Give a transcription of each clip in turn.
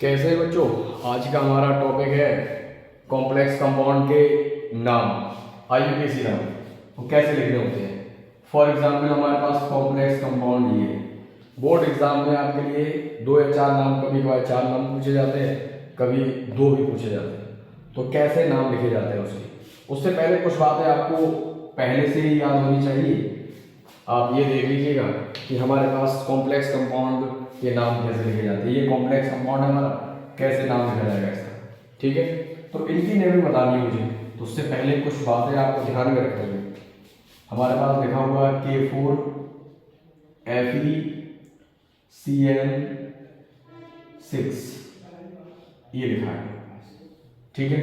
कैसे बच्चों, आज का हमारा टॉपिक है कॉम्प्लेक्स कंपाउंड के नाम। आईयूपीएसी नाम वो कैसे लिखने होते हैं। फॉर एग्जांपल हमारे पास कॉम्प्लेक्स कंपाउंड ये बोर्ड एग्जाम में आपके लिए 2 या 4 नाम, कभी कभार 4 नाम पूछे जाते हैं, कभी 2 भी पूछे जाते हैं। तो कैसे नाम लिखे जाते हैं उससे पहले कुछ बातें आपको पहले से ही याद होनी चाहिए। आप ये देख लीजिएगा कि हमारे पास कॉम्प्लेक्स कंपाउंड के नाम कैसे लिखे जाते हैं। ये कॉम्प्लेक्स कंपाउंड है हमारा, कैसे नाम लिखा जाएगा इसका, ठीक है। तो इनकी नेमिंग बतानी है मुझे, तो उससे पहले कुछ बातें आपको ध्यान में रखनी है। हमारे पास लिखा हुआ है K4 FeCN6, ये लिखा है, ठीक है।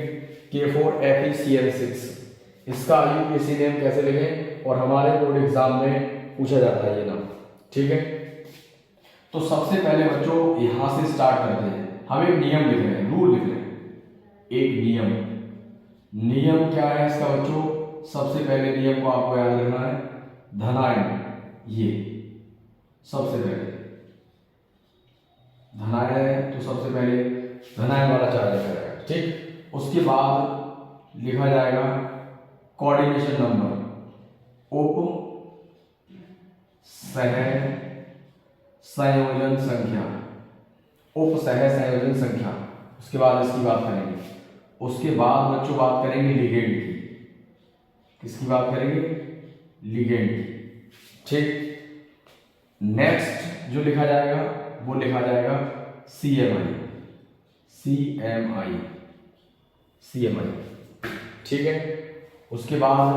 K4 FeCN6 इसका आईयूपीएसी नेम कैसे लिखें, और हमारे बोर्ड एग्जाम में पूछा जाता है ये नाम, ठीक है। तो सबसे पहले बच्चों यहां से स्टार्ट करते हैं। हम एक नियम लिख रहे हैं, रूल लिख रहे हैं। एक नियम क्या है इसका बच्चों? सबसे पहले नियम को आपको याद रखना है, धनायन। ये सबसे पहले धनायन है, तो सबसे पहले धनायन वाला चार्ज लिखा जाएगा, ठीक। उसके बाद लिखा जाएगा कोऑर्डिनेशन नंबर, उप सह संयोजन संख्या, उप सह संयोजन संख्या। उसके बाद इसकी बात करेंगे। उसके बाद बच्चों बात करेंगे लिगेंड की। किसकी बात करेंगे? लिगेंड की, ठीक। नेक्स्ट जो लिखा जाएगा वो लिखा जाएगा CMI, ठीक है। उसके बाद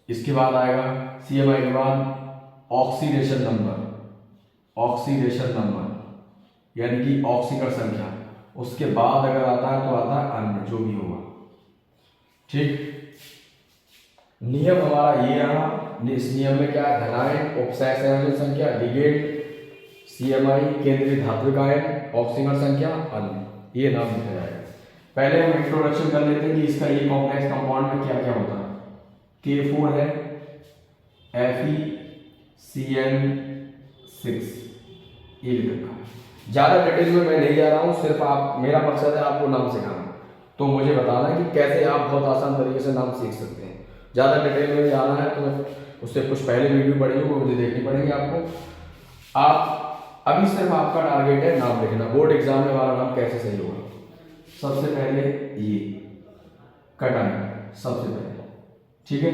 इसके बाद आएगा CMI के बाद ऑक्सीडेशन नंबर यानी कि ऑक्सीकरण संख्या। उसके बाद अगर आता है तो आता है अन्य, जो भी होगा, ठीक। नियम हमारा ये रहा। इस नियम में क्या है? धनायन, उपसह संयोजन संख्या, लिगेंड, CMI, केंद्रीय धात्विक आयन, ऑक्सीकरण संख्या, अन्य, ये नाम लिखा जाएगा। पहले हम इंट्रोडक्शन कर लेते हैं कि इसका ये कॉम्प्लेक्स कंपाउंड में क्या क्या होता है। K4 है FeCN6, ये लिख रखा है। ज़्यादा डिटेल में मैं नहीं जा रहा हूँ, सिर्फ मेरा मकसद है आपको नाम सिखाना। तो मुझे बताना है कि कैसे आप बहुत आसान तरीके से नाम सीख सकते हैं। ज़्यादा डिटेल में जाना है तो उससे कुछ पहले वीडियो पढ़ेंगे, वो मुझे देखनी पड़ेगी आपको। आप अभी सिर्फ आपका टारगेट है नाम लिखना। बोर्ड एग्जाम में हमारा नाम कैसे सही होगा? सबसे पहले ये कटाएं, सबसे पहले, ठीक है।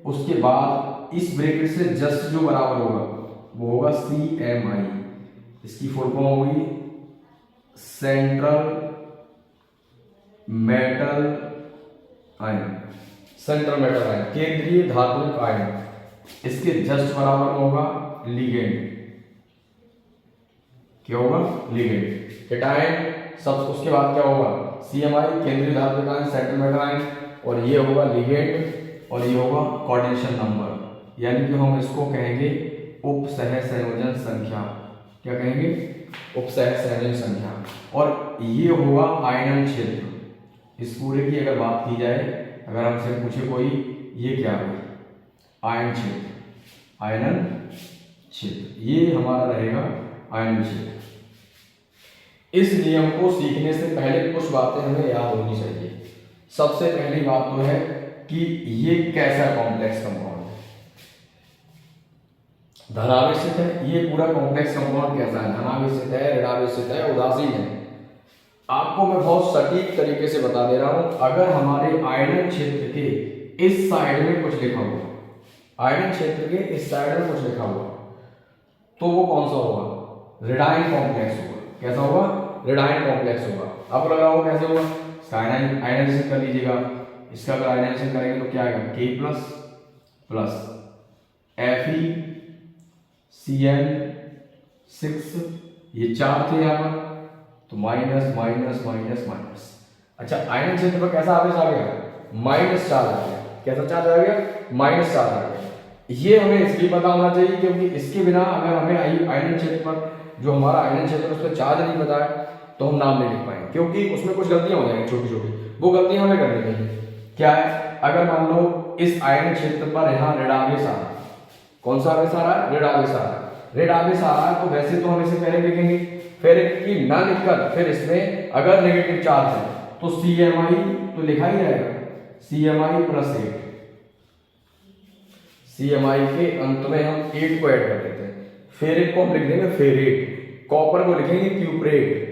उसके बाद इस ब्रैकेट से जस्ट जो बराबर होगा वो होगा CMI। इसकी फुल फॉर्म होगी सेंट्रल मेटल आयन, केंद्रीय धात्विक आयन। इसके जस्ट बराबर होगा लिगेंड। क्या होगा? लिगेंड। केटायन सब। उसके बाद क्या होगा? CMI, केंद्रीय धात्विक आयन, सेंट्रल मेटल आयन, और ये होगा लिगेंड, और ये होगा कोऑर्डिनेशन नंबर, यानी कि हम इसको कहेंगे उपसह संयोजन संख्या। क्या कहेंगे? उपसह संयोजन संख्या। और ये होगा आयनन क्षेत्र। इस पूरे की अगर बात की जाए, अगर हमसे पूछे कोई ये क्या है, आयन क्षेत्र, ये हमारा रहेगा आयन क्षेत्र। इस नियम को सीखने से पहले कुछ बातें हमें याद होनी चाहिए। सबसे पहली बात तो है कि ये कैसा कॉम्प्लेक्स कंपाउंड है। धनावेशित है। ये पूरा कॉम्प्लेक्स कंपाउंड कैसा है? धनावेशित है, ऋणावेशित है, उदासीन है। आपको मैं बहुत सटीक तरीके से बता दे रहा हूं। अगर हमारे आयनन क्षेत्र के इस साइड में कुछ लिखा हुआ, आयनन क्षेत्र के इस साइड में कुछ लिखा हुआ, तो वो कौन सा होगा? ऋणायन कॉम्प्लेक्स होगा। कैसा होगा? ऋणायन कॉम्प्लेक्स होगा। आपको लगा होगा कैसे होगा? आयनाइजेशन कर लीजिएगा। इसका अगर आयनाइजेशन करेंगे तो क्या आएगा? K प्लस FeCN6, ये 4 थे यहाँ पर, तो माइनस माइनस माइनस माइनस। अच्छा, आयनन क्षेत्र पर कैसा आवेश आ गया? माइनस चार्ज आ गया। कैसा चार्ज आ गया? माइनस चार्ज आ गया। ये हमें इसलिए पता होना चाहिए क्योंकि इसके बिना अगर हमें आयनन क्षेत्र पर, जो हमारा आयनन क्षेत्र उस पर चार्ज नहीं पता है, तो हम नाम नहीं लिख पाएंगे, क्योंकि उसमें कुछ गलतियां हो जाएंगी छोटी छोटी। वो गलतियां हमें करनी नहीं है। क्या है? अगर मान लो इस आयनन क्षेत्र पर यहाँ ऋणावेश आ रहा है, कौन सा आवेश आ रहा है? ऋणावेश आ रहा है, रेट आगे से आ रहा है तो वैसे तो हम इसे फेरिक लिखेंगे, फेरिक की ना लिखकर फिर इसमें अगर नेगेटिव चार्ज है तो CMI तो लिखा ही रहेगा, CMI प्लस 8, CMI के अंत में हम 8 को ऐड कर देते हैं। फेरिक को हम लिख देंगे फेरेट, कॉपर को लिखेंगे क्यूपरेट,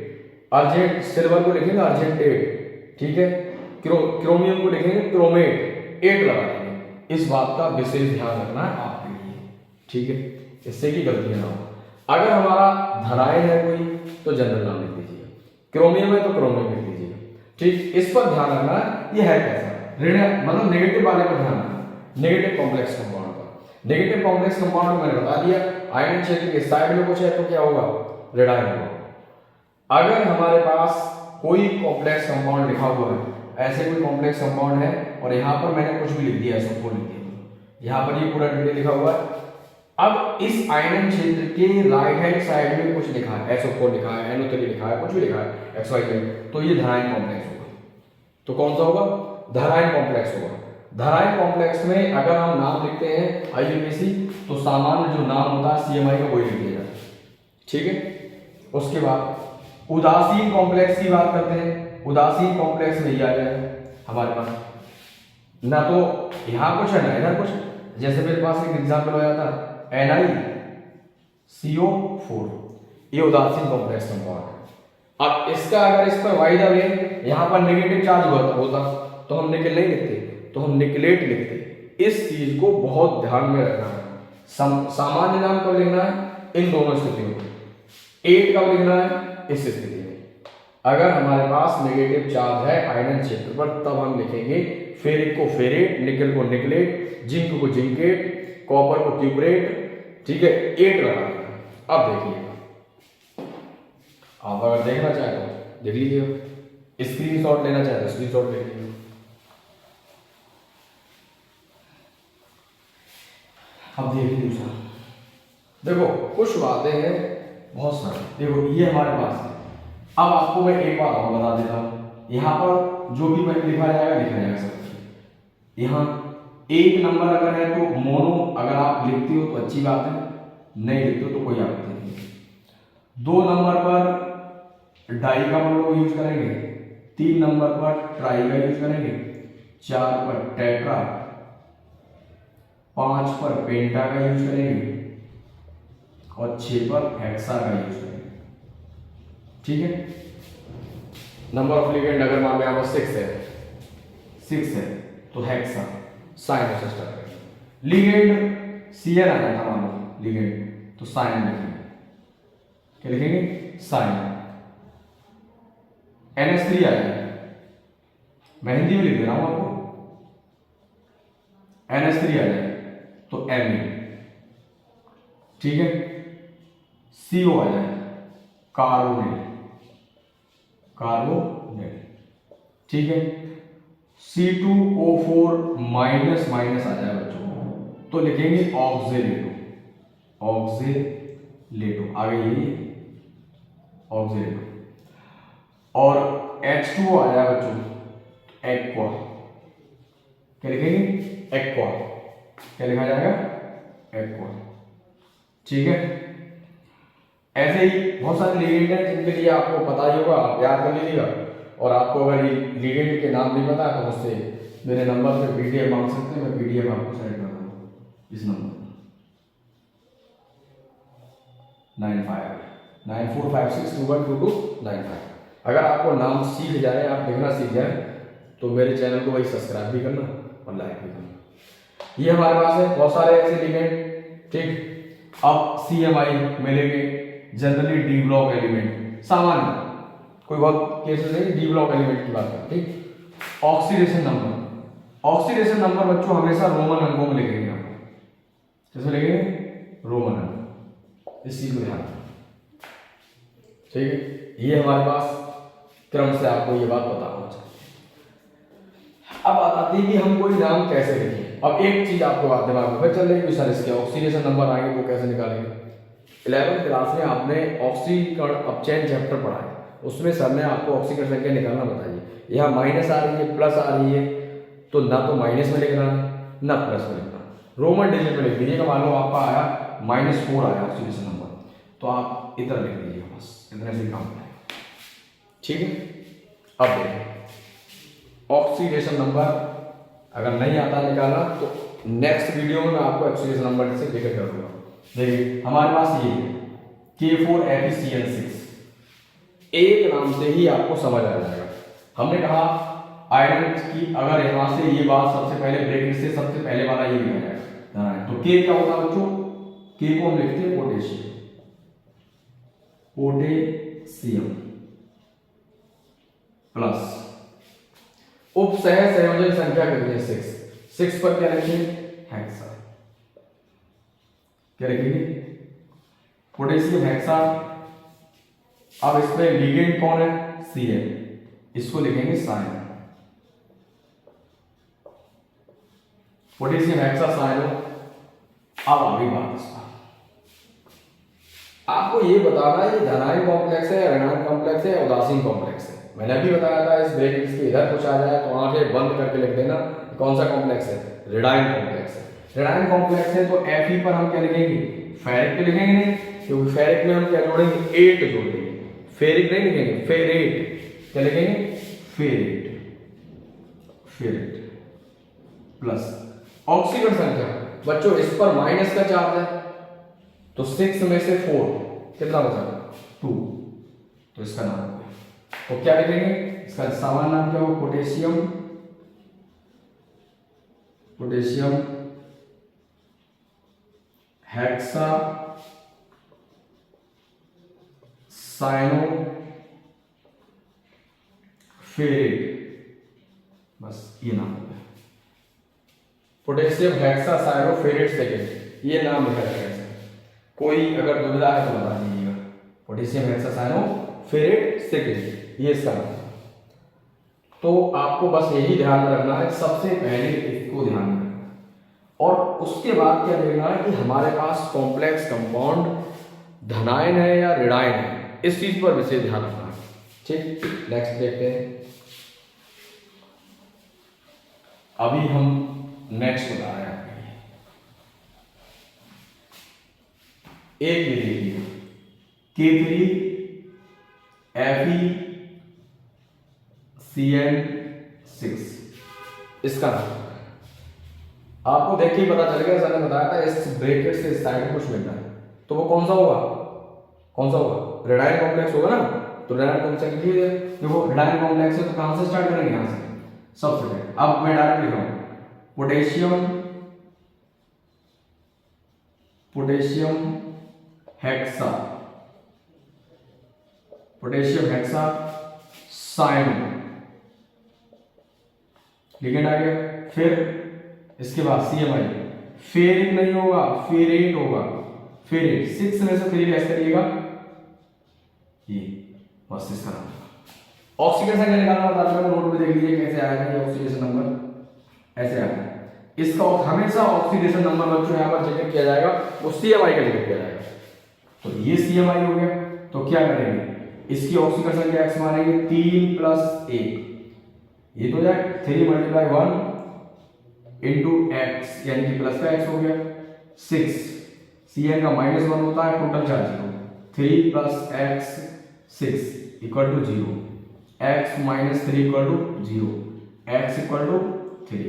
अर्जेंट सिल्वर को लिखेंगे अर्जेंटेट, ठीक है, क्रोमियम को लिखेंगे क्रोमेट, 8 लगा देंगे। इस बात का विशेष ध्यान रखना है आपके लिए, ठीक है, इससे की गलतियां ना हो। अगर हमारा धरायन है कोई तो जनरल नाम लिख दीजिए, क्रोमियम है तो क्रोमियम लिख दीजिए, ठीक। इस पर ध्यान रखना है ये है कैसा, ऋण मतलब नेगेटिव वाले पर ध्यान रखना, नेगेटिव कॉम्प्लेक्स कंपाउंड पर। नेगेटिव कॉम्प्लेक्स कंपाउंड को मैंने बता दिया, आयन क्षेत्र के साइड में कुछ है तो क्या होगा, ऋणायन होगा। अगर हमारे पास कोई कॉम्प्लेक्स कंपाउंड लिखा हुआ है, ऐसे कोई कॉम्प्लेक्स कंपाउंड है और यहाँ पर मैंने कुछ भी लिख दिया है, सबको लिख दिया, यहाँ पर ये पूरा डिटेल लिखा हुआ है। अब इस आयनन क्षेत्र के राइट हैंड साइड में कुछ लिखा है, SO4 लिखा है, NO3 लिखा है, कुछ भी लिखा है XYZ, तो ये धरायन कॉम्प्लेक्स होगा। तो कौन सा होगा, धरायन कॉम्प्लेक्स होगा। धरायन कॉम्प्लेक्स में अगर हम नाम लिखते हैं IUPAC तो सामान्य जो नाम होता है CMI का वही लिख दिया जाता है, ठीक है। उसके बाद उदासीन कॉम्प्लेक्स की बात करते हैं। उदासीन कॉम्प्लेक्स में ये आ जाएगा हमारे पास, ना तो यहाँ कुछ है ना इधर कुछ, जैसे मेरे पास एक एग्जाम्पल हो जाता NiCO4, ये उदासीन कॉम्प्लेक्स कंपाउंड है। अब इसका अगर इस पर वाई द वे यहाँ पर नेगेटिव चार्ज होता तो हम निकल नहीं लिखते, तो हम निकलेट लिखते। इस चीज को बहुत ध्यान में रखना है। सामान्य नाम कब लिखना है, इन दोनों स्थितियों में। 8 कब लिखना है, इस स्थिति में। अगर हमारे पास नेगेटिव चार्ज है आयनन क्षेत्र पर तब हम लिखेंगे फेरिक को फेरेट, निकल को निकलेट, जिंक को जिंकेट, कॉपर को क्यूपरेट, ठीक है, 8 लगा देना। अब देखिए, आप अगर देखना चाहे तो देख लीजिए, स्क्रीनशॉट लेना चाहे तो स्क्रीनशॉट ले लीजिए। अब देखिए दूसरा, देखो कुछ बातें हैं बहुत सारी, देखो ये हमारे पास है। अब आपको मैं एक बात और बता देता हूँ, यहाँ पर जो भी लिखा जाएगा सब। यहाँ 1 नंबर अगर है तो मोनो अगर आप लिखते हो तो अच्छी बात है, नहीं लिखते हो तो कोई आपत्ति नहीं। 2 नंबर पर डाई का हम लोग यूज करेंगे, 3 नंबर पर ट्राई का यूज करेंगे, 4 पर टेट्रा, 5 पर पेंटा का यूज करेंगे और 6 पर हेक्सा का यूज करेंगे, ठीक है। नंबर ऑफ लिगेंड अगर मान लिया 6 है तो हेक्सा साइन से स्टार्ट करेंगे। लिगेंड CN आया था मान लो लिगेंड, तो साइन लिखेंगे, क्या लिखेंगे, साइन। NH3 आ जाए, मैं हिंदी में लिख दे रहा हूं आपको, NH3 आ जाए तो Me, ठीक है। CO आ जाए कार्बोनेट, ठीक है। C2O4 माइनस माइनस आ जाए बच्चों तो लिखेंगे ऑक्जेलेटो, आगे यही ऑक्जेलेटो। और H2O आ जाए बच्चों एक्वा, क्या लिखेंगे, एक्वा, क्या लिखा जाएगा, एक्वा, ठीक है। ऐसे ही बहुत सारे लिगेंड हैं जिनके लिए आपको पता ही होगा, आप याद कर लीजिएगा। और आपको अगर ये लिगेंड के नाम नहीं पता तो मुझसे मेरे नंबर पे PDF मांग सकते हैं, मैं PDF आपको सेंड कर दूँगा इस नंबर 959456212295। अगर आपको नाम सीख जाए, आप लिखना सीख जाए तो मेरे चैनल को वही सब्सक्राइब भी करना और लाइक भी करना। ये हमारे पास है बहुत सारे ऐसे लिगेंड, ठीक। अब CMI मिलेंगे जनरली डी ब्लॉक एलिमेंट, सामान्य कोई बहुत केसेस नहीं, डी ब्लॉक एलिमेंट की बात करते हैं, ठीक। ऑक्सीडेशन नंबर बच्चों हमेशा रोमन अंकों में लिखेंगे आप, कैसे लिखेंगे, रोमन अंक, इस चीज को ध्यान रखना, ठीक है। ये हमारे पास क्रम से आपको ये बात पता होना चाहिए। अब बात आती है कि हम कोई नाम कैसे लिखें। अब एक चीज आपको दिमाग में चल रही है सर, इसके ऑक्सीडेशन नंबर आएंगे तो कैसे निकालेंगे। 11th क्लास में आपने ऑक्सीकरण अपचयन चैप्टर पढ़ा है, उसमें सर ने आपको ऑक्सीकरण संख्या निकालना बताइए। यहाँ माइनस आ रही है, प्लस आ रही है, तो ना तो माइनस में लिखना है ना प्लस में लिखना, रोमन डिजिट में लिख दीजिएगा। मान लो आपका आया -4 आया ऑक्सीडेशन नंबर, तो आप इधर लिख दीजिए, बस इतने से काम है। ठीक है, अब देखिए ऑक्सीडेशन नंबर अगर नहीं आता निकालना तो नेक्स्ट वीडियो में मैं आपको ऑक्सीडेशन नंबर से लेकर करूँगा। देखिए हमारे पास ये है K4FeCl6, एक नाम से ही आपको समझ आ जाएगा। हमने कहा आयरन की अगर यहां से ये बात सबसे पहले ब्रैकेट से सबसे पहले वाला ये लिखा जाएगा, तो के क्या होता है बच्चों, के को हम लिखते हैं पोटेशियम, पोटेशियम प्लस उपसह संयोजन संख्या कितनी है, 6 पर क्या लिखेंगे, हेक्सा, क्या लिखेंगे, पोटेशियम हेक्सा। अब इसमें लिगेंड कौन है, Cl, इसको लिखेंगे साइन, पोटेशियम हेक्सासाइनो। अब आगे बात इसका, आपको ये बताना है ये धनायन कॉम्प्लेक्स है, ऋणायन कॉम्प्लेक्स है, उदासीन कॉम्प्लेक्स है। मैंने अभी बताया था इस ब्रैकेट्स के इधर कुछ आ जाए तो आंखें बंद करके लिख देना कौन सा कॉम्प्लेक्स है, ऋणायन कॉम्प्लेक्स है। ऋणायन कॉम्प्लेक्स है तो Fe पर हम क्या लिखेंगे, फेरिक पे लिखेंगे नहीं, क्योंकि फेरिक में हम क्या जोड़ेंगे, 8 जोड़ेंगे, फेरिक नहीं लिखेंगे, फेरेट, क्या लिखेंगे, फेरेट, फेरेट प्लस ऑक्सीजन संख्या बच्चों इस पर माइनस का चार्ज है, तो 6 में से 4 कितना बचा, 2, तो इसका नाम हो गया। तो क्या लिखेंगे, इसका सामान्य नाम क्या हो, potassium, potassium hexa cyano ferret, बस ये नाम हो गया, potassium hexa cyano ferret second, ये नाम लिखा जाएगा। कोई अगर दुविधा है तो बता दीजिएगा, potassium hexa cyano ferret second, ये इसका नाम है। तो आपको बस यही ध्यान में रखना है, सबसे पहले इसको ध्यान में रखना है, और उसके बाद क्या देखना है कि हमारे पास कॉम्प्लेक्स कंपाउंड धनायन है या ऋणायन है, इस चीज पर विशेष ध्यान रखना है। ठीक, नेक्स्ट देखते हैं। अभी हम नेक्स्ट बता रहे हैं आपके लिए, एक ये देखिए K3FeCl6, इसका नाम आपको देख के ही पता चल गया, सर ने बताया था इस ब्रैकेट से इस साइड कुछ मिलता है, तो वो कौन सा होगा, कौन सा होगा, ऋणायन कॉम्प्लेक्स होगा ना। तो ऋणायन कॉम्प्लेक्स लिखिए, देखो ऋणायन कॉम्प्लेक्स है तो कहां से स्टार्ट करेंगे, यहां से सबसे पहले। अब मैं डायरेक्ट लिख रहा हूं, potassium, potassium hexa, potassium hexa cyano, ligand आ गया। फिर इसके बाद CMI, फेरिक नहीं होगा, फेरेट होगा, फेरेट, 6 में से 3 ऐसे करिएगा, ये बस इसका नाम। ऑक्सीजन संख्या निकालना बता रहा हूं, नोट में देख लीजिए कैसे आएगा ये ऑक्सीडेशन नंबर, ऐसे आएगा। इसका हमेशा ऑक्सीडेशन नंबर बच्चों यहां पर जिक्र किया जाएगा, वो CMI का जिक्र किया जाएगा। तो ये CMI हो गया, तो क्या करेंगे, इसकी ऑक्सीजन संख्या x मानेंगे, 3 + 1, ये तो जाए 3 × 1 × x, यानी कि प्लस का x हो गया, 6, Cn का -1 होता है, total charge 0, 3 + x 6 = 0, x - 3 = 0, x = 3।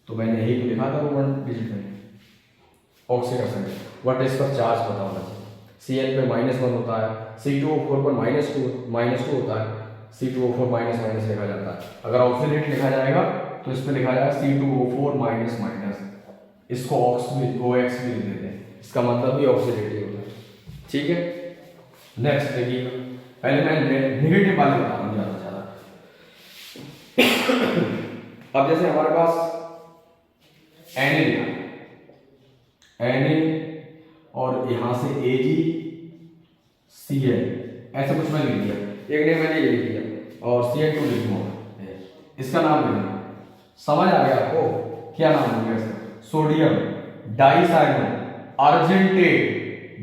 तो मैंने यही तो लिखा था वो 1 डिजिट में ऑक्सीजन संख्या, बट इस पर चार्ज पता होना चाहिए। Cl पे -1 होता है, C2O4 पर -2 होता है, C2O4 माइनस लिखा जाता है। अगर ऑक्सीडेट लिखा जाएगा तो इस पे लिखा जाएगा C2O4 इसको OX भी लिख देते हैं, इसका मतलब भी ऑक्सीडेटिव होता है। ठीक है, नेक्स्ट देखिए, पहले मैं नेगेटिव वाले बता रहा हूँ ज्यादा। अब जैसे हमारे पास Na और यहां से AgCl ऐसा कुछ मैंने लिख दिया, एक ने मैंने ये लिख दिया और Cl2 लिख दूंगा, इसका नाम लिखना। समझ आ गया आपको, क्या नाम हो गया इसका, सोडियम डाइसाइनो अर्जेंटेट,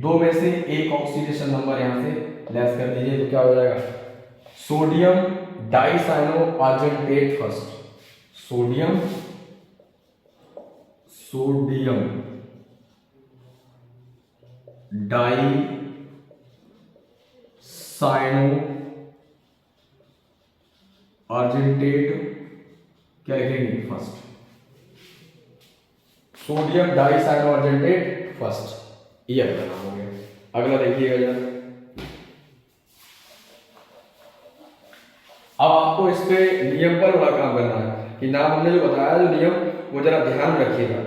2 में से एक ऑक्सीडेशन नंबर यहां से लेस कर दीजिए तो क्या हो जाएगा, sodium dicyano argentate first, sodium, sodium di cyano argentate, क्या लिखेंगे first, sodium di cyano argentate first, ये अगला नाम हो गया। अगला देखिएगा जरा, अब आपको इस पे नियम पर बड़ा काम करना है कि नाम हमने जो बताया जो नियम वो जरा ध्यान में रखिएगा,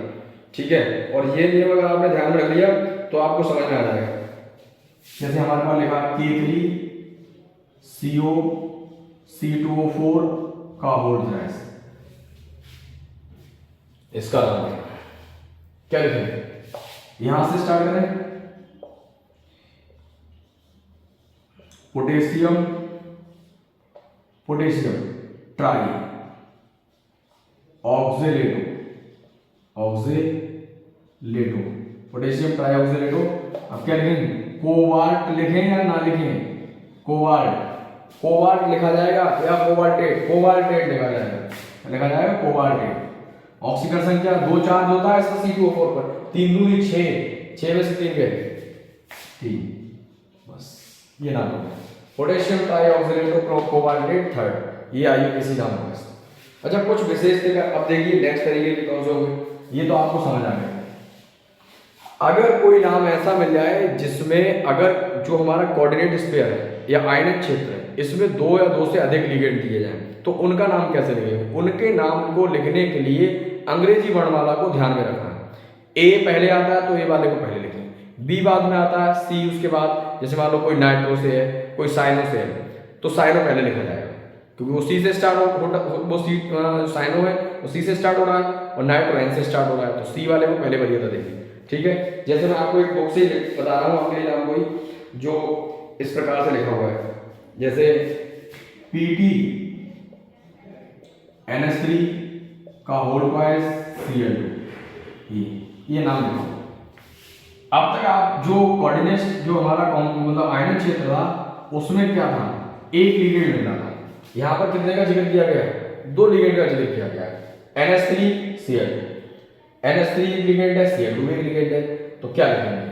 ठीक है। और ये नियम अगर आपने ध्यान में रख लिया तो आपको समझ में आ जाएगा। जैसे हमारे पास लिखा K3CO C2O4 का होल्ड गैस, इसका नाम है क्या लिखेंगे, यहां से स्टार्ट करें, potassium potassium try oxalato potassium try oxalato. अब क्या लिखेंगे, कोबाल्ट लिखें या ना लिखें, कोबाल्ट लिखा जाएगा या कोबाल्टेट लिखा जाएगा कोबाल्टेट। ऑक्सीकरण संख्या 2 चार्ज होता है इसका C2O4 पर, 3 दूनी 6 में से 3 गए 3, बस ये नाम है पोटेशियम ट्राईऑक्सिलेटो कोबाल्टेट थर्ड, ये IUPAC नाम होगा इसका। अच्छा कुछ विशेषता अब देखिए नेक्स्ट तरीके के कौन से होंगे, ये तो आपको समझ आ गया। अगर कोई नाम ऐसा मिल जाए जिसमें अगर जो हमारा कोऑर्डिनेट स्फीयर है या आयनिक क्षेत्र है इसमें 2 या 2 से अधिक लिगेंड दिए जाएं तो उनका नाम कैसे लिखेंगे, उनके नाम को लिखने के लिए अंग्रेजी वर्णमाला को ध्यान में रखना है। ए पहले आता है तो ए वाले को पहले लिखें, बी बाद में आता है, सी उसके बाद, जैसे मान लो कोई नाइट्रो से है कोई साइनो से है तो साइनो पहले लिखा जाएगा क्योंकि वो सी से स्टार्ट हो, वो सी साइनो है वो सी से स्टार्ट हो रहा है और नाइट्रो एन से स्टार्ट हो रहा है तो सी वाले को पहले वरीयता देंगे, ठीक है। जैसे मैं आपको एक बुक से बता रहा हूँ आपके लिए नाम कोई जो इस प्रकार से लिखा हुआ है, जैसे PT NH3 का होल ट्वाइस Cl2, ये नाम लिखो। अब तक आप जो कोऑर्डिनेट जो हमारा मतलब आयनिक क्षेत्र था उसमें क्या था, एक लिगेंड मिला था, यहाँ पर कितने का जिक्र किया गया है, 2 लिगेंड का जिक्र किया गया है, NH3 NH3 एक लिगेंड है, Cl2 एक लिगेंड है, तो क्या लिखेंगे,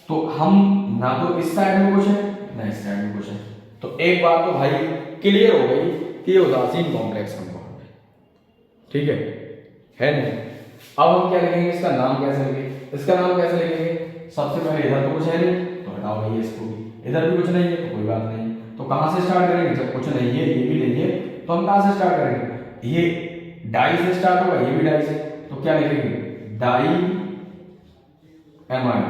तो हम ना तो इस साइड में कुछ है ना इस साइड में कुछ है, तो एक बात तो भाई क्लियर हो गई कि ये उदासीन कॉम्प्लेक्स कंपाउंड है, ठीक है नहीं। अब हम क्या लिखेंगे, इसका नाम कैसे लिखेंगे, इसका नाम कैसे लिखेंगे, सबसे पहले इधर तो कुछ है नहीं तो हटाओ भैया इसको भी, इधर भी कुछ नहीं है तो कोई बात नहीं, तो कहां से स्टार्ट करेंगे, जब कुछ नहीं है ये भी नहीं है तो हम कहां से स्टार्ट करेंगे, ये डाई से स्टार्ट होगा, ये भी डाई से, तो क्या लिखेंगे डाई एमाइन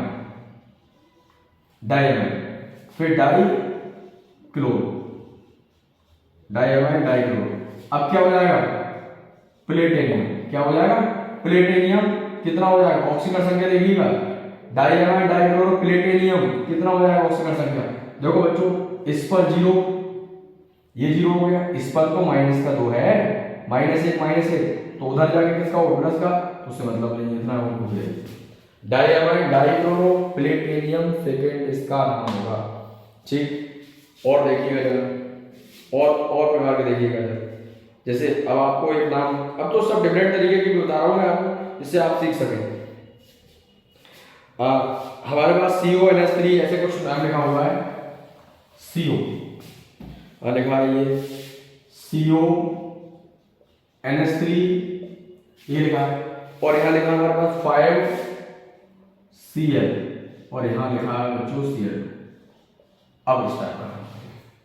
फिर डाई क्लोरो डाइअमाइन डाइक्लोरो। अब क्या हो जाएगा प्लेटिनियम, क्या हो जाएगा प्लेटिनियम, कितना हो जाएगा ऑक्सीकरण संख्या देखिएगा, डाइअमाइन डाइक्लोरो प्लेटिनियम कितना हो जाएगा ऑक्सीकरण संख्या, देखो बच्चों इस पर 0 ये 0 हो गया, इस पर तो माइनस का 2 है, -1 तो उधर जाके किसका हो प्लस का, तो उससे मतलब नहीं इतना हो गया डाइअमाइन डाइक्लोरो प्लेटिनियम सेकेंड इसका नाम होगा, ठीक। और देखिएगा जरा और प्रकार के देखिएगा जरा, जैसे अब आपको एक नाम, अब तो सब डिफरेंट तरीके की बता रहा हूं मैं आपको जिससे आप सीख सकें। हमारे पास CONH3 ऐसे कुछ नाम लिखा हुआ है, CO लिखा है ये CONH3 ये लिखा है, और यहाँ लिखा हमारे पास 5Cl और यहाँ लिखा है बच्चों Cl। अब स्टार्ट करना,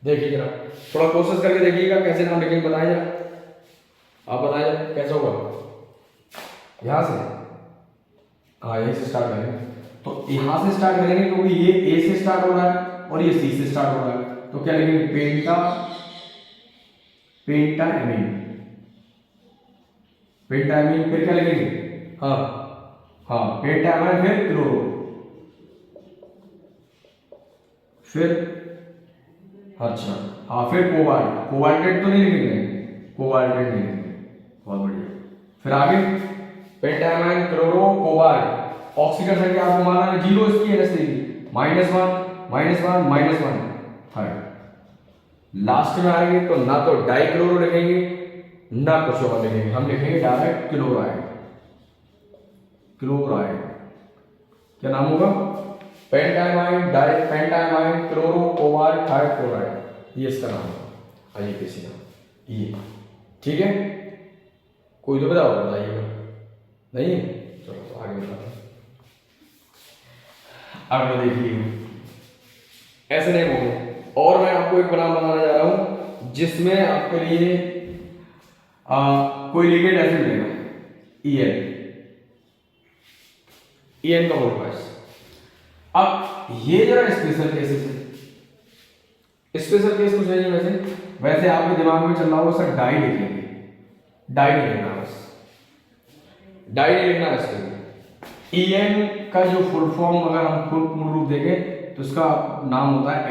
देखिए जरा थोड़ा कोशिश करके देखिएगा कैसे नाम लिखेंगे, बताएं जरा, आप बताएं जरा कैसे होगा, यहाँ से हाँ यहीं से स्टार्ट करेंगे, तो यहाँ से स्टार्ट करेंगे क्योंकि ये A से स्टार्ट हो रहा है और ये C से स्टार्ट हो रहा है, तो क्या लिखेंगे पेंटाएमीन फिर क्या लिखेंगे हाँ पेंटाएमीन फिर क्लोरो फिर अच्छा हाँ फिर कोबाल्टेट तो नहीं लिखेंगे, कोबाल्टेट नहीं लिखेंगे, बहुत बढ़िया। फिर आगे पेंटाएमीन क्लोरो कोबाल्ट, ऑक्सीकरण संख्या आपको माना है 0 इसकी NH3 -1 थर्ड, लास्ट में आएंगे तो ना तो डाइक्लोरो लिखेंगे ना कुछ और लिखेंगे, हम लिखेंगे डायरेक्ट क्लोराइड, क्या नाम होगा पेंटामाइन, डाई पेंटामाइन, क्लोरो कोबाल्ट थायड क्लोराइड, ये इसका नाम है IUPAC नाम ये। ठीक है, कोई तो बताइएगा नहीं है? चलो आगे बताते हैं। अगला देखिए, ऐसे नहीं होंगे। और मैं आपको एक नाम बताने जा रहा हूं जिसमें आपके लिए कोई लिगेंड एसिड लेगा, EN का होल पास। अब ये जरा स्पेशल केसेस है, स्पेशल केस कुछ नहीं है वैसे आपके दिमाग में चल रहा होगा सर डाई लिखेंगे, डाई नहीं लिखना, बस डाई नहीं लिखना है इसके। EN का जो फुल फॉर्म अगर हम पूर्ण रूप देखें तो इसका नाम होता है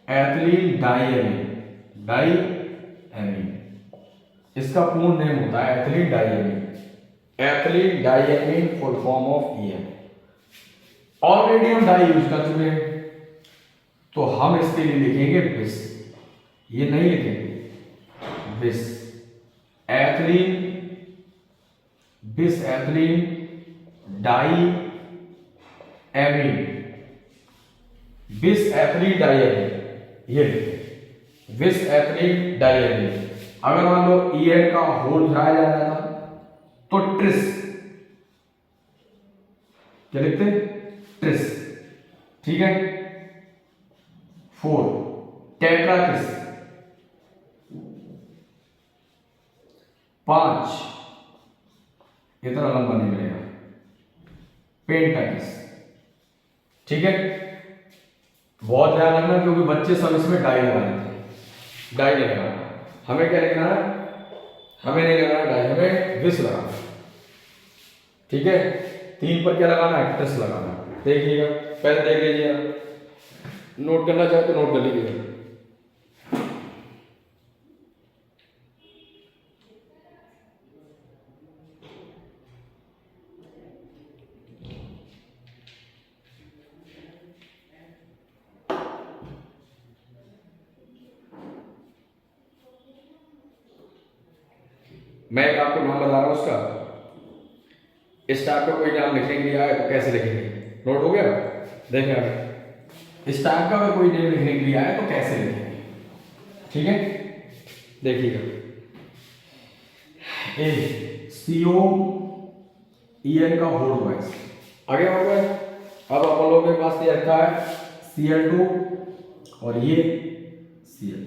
एथिलीन डाइएमीन, इसका पूर्ण नेम होता है ethylene diamine, full form of EN। Already हम डाई यूज कर चुके हैं तो हम इसके लिए लिखेंगे बिस, ये नहीं लिखेंगे बिस, एथिलीन डाई एमीन, बिस एथिलीन डाइएमीन, ये बिस एथिलीन डाइएमीन। अगर मान लो EN का होल उठाया जा रहा था तो ट्रिस, क्या लिखते हैं? ट्रिस। ठीक है, 4 टेट्राट्रिस, 5 इतना लंबा नहीं मिलेगा, पेंटाट्रिस। ठीक है, बहुत ध्यान रखना क्योंकि बच्चे सब इसमें डाई लगा लेते हैं, डाई नहीं लगाना। हमें क्या लिखना है? हमें नहीं लगाना डाई, हमें विस लगाना। ठीक है, 3 पर क्या लगाना है? ट्रिस लगाना। देखिएगा, पहले देख लीजिए, नोट करना चाहे तो नोट कर लीजिएगा। मैं आपको नाम बता रहा हूं उसका, इस टाइप का कोई नाम लिखने के लिए आए तो कैसे लिखेंगे? नोट हो गया? देखें अगर इस टाइप का अगर कोई नेम लिखने के लिए आए तो कैसे लिखेंगे? ठीक है, देखिएगा, COEN का होल वाइज आगे हो गया। अब अपन लोगों के पास ये रखा है Cl2 और ये Cl,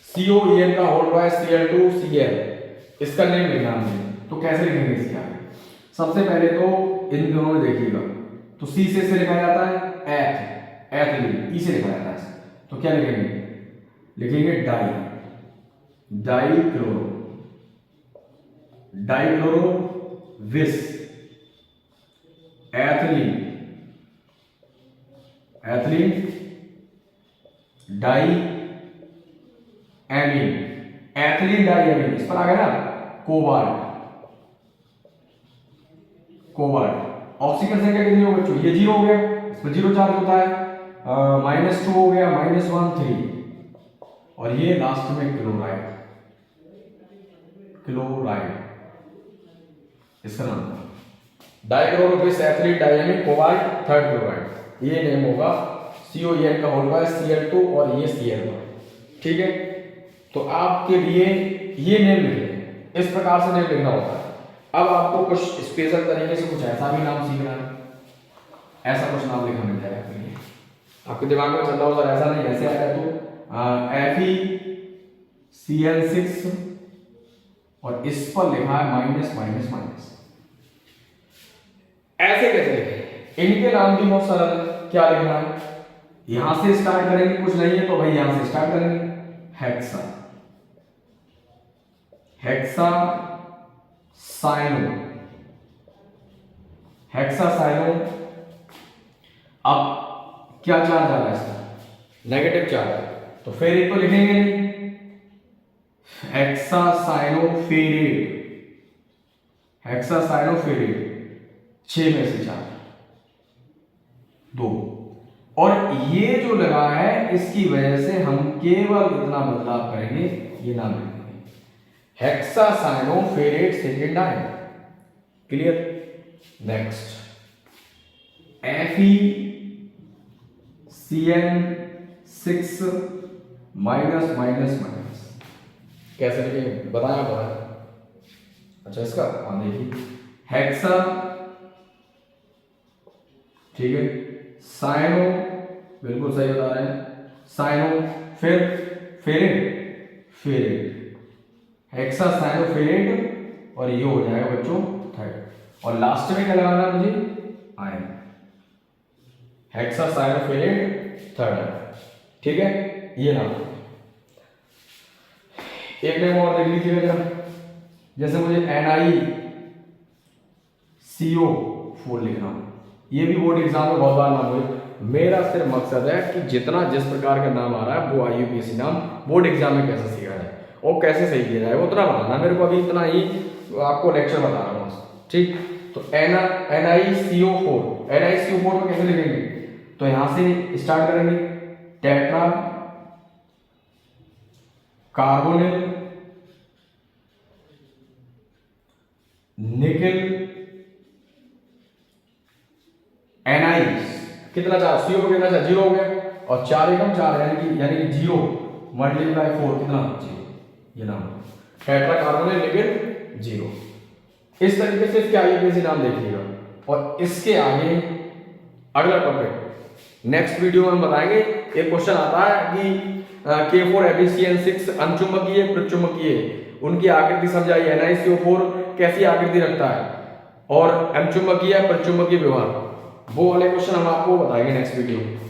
COEN का होल वाइज Cl2 Cl, इसका नेम लिखना है तो कैसे लिखेंगे इसके आगे? सबसे पहले तो इन दोनों में देखिएगा, तो C से लिखा जाता है एथिलीन, E से लिखा जाता है, तो क्या लिखेंगे? लिखेंगे dichlorobis ethylenediamine, ethylenediamine, इस पर आ गया ना कोबाल्ट। ऑक्सीजन संख्या कितनी हो बच्चों? ये 0 हो गया, इस पर 0 चार्ज होता है, -2 हो गया, -1 3, और ये लास्ट में क्लोराइड, इसका नाम dichlorobis ethylene diamine cobalt third chloride, ये नेम होगा COEN का होगा Cl2 और ये Cl1। ठीक है, तो आपके लिए ये नेम लिखे, इस प्रकार से नेम लिखना होता है। अब आपको कुछ स्पेशल तरीके से कुछ ऐसा भी नाम सीखना है, ऐसा कुछ नाम लिखा मिल जाएगा आपके लिए। आपके दिमाग में चल रहा हो सर ऐसा नहीं, ऐसे आया तो FeCl6 और इस पर लिखा है माइनस। ऐसे कैसे लिखे? इनके नाम भी बहुत सरल है। क्या लिखना है? यहां से स्टार्ट करेंगे, कुछ नहीं है तो भाई यहां से स्टार्ट करेंगे, हेक्सासाइनो। अब क्या चार्ज आ रहा है इसका? नेगेटिव चार्ज, तो फिर एक तो लिखेंगे नहीं, हेक्सासाइनोफेरेट 6 में से 4 2, और ये जो लगा है इसकी वजह से हम केवल इतना बदलाव करेंगे, ये नाम लिखेंगे hexacyanoferrate second ion. Clear? Next FeCN6 minus minus minus कैसे लिखेंगे बताया बताया। अच्छा इसका देखिए हेक्सा, ठीक है, साइनो, बिल्कुल सही बता रहे हैं, साइनो, फिर ferrate, ferrate, hexacyanoferrate, और ये हो जाएगा बच्चों थर्ड, और लास्ट में क्या लगाना है मुझे, ion, hexacyanoferrate third, ठीक है। ये नाम एक नेम और देख लीजिएगा जरा, जैसे मुझे NiCO4 लिखना हो, ये भी बोर्ड एग्जाम में बहुत बार नाम हुए। मेरा सिर्फ मकसद है कि जितना जिस प्रकार का नाम आ रहा है वो IUPAC नाम बोर्ड एग्जाम में कैसे सीखा जाए और कैसे सही किया जाए, वो उतना बताना मेरे को, अभी इतना ही आपको लेक्चर बता रहा हूँ, ठीक। तो NiCO4 में कैसे लिखेंगे, तो यहां से स्टार्ट करेंगे, टेट्रा कार्बोनिल निकल एनाइस, कितना चार CO को कितना चार 0 हो गया, और 4 एकम 4 यानी कि 0 मल्टीप्लाई 4 कितना 0, ये नाम टेट्रा कार्बोनिल निकल 0। इस तरीके से इसके IUPAC नाम देखिएगा। और इसके आगे अगला टॉपिक नेक्स्ट वीडियो में हम बताएंगे। एक क्वेश्चन आता है कि K4FeCN6 अनचुंबकीय प्रचुंबकीय, उनकी आकृति समझाइए, NiCO4 कैसी आकृति रखता है, और अनचुंबकीय प्रचुंबकीय व्यवहार, वो वाले क्वेश्चन हम आपको बताएंगे नेक्स्ट वीडियो में।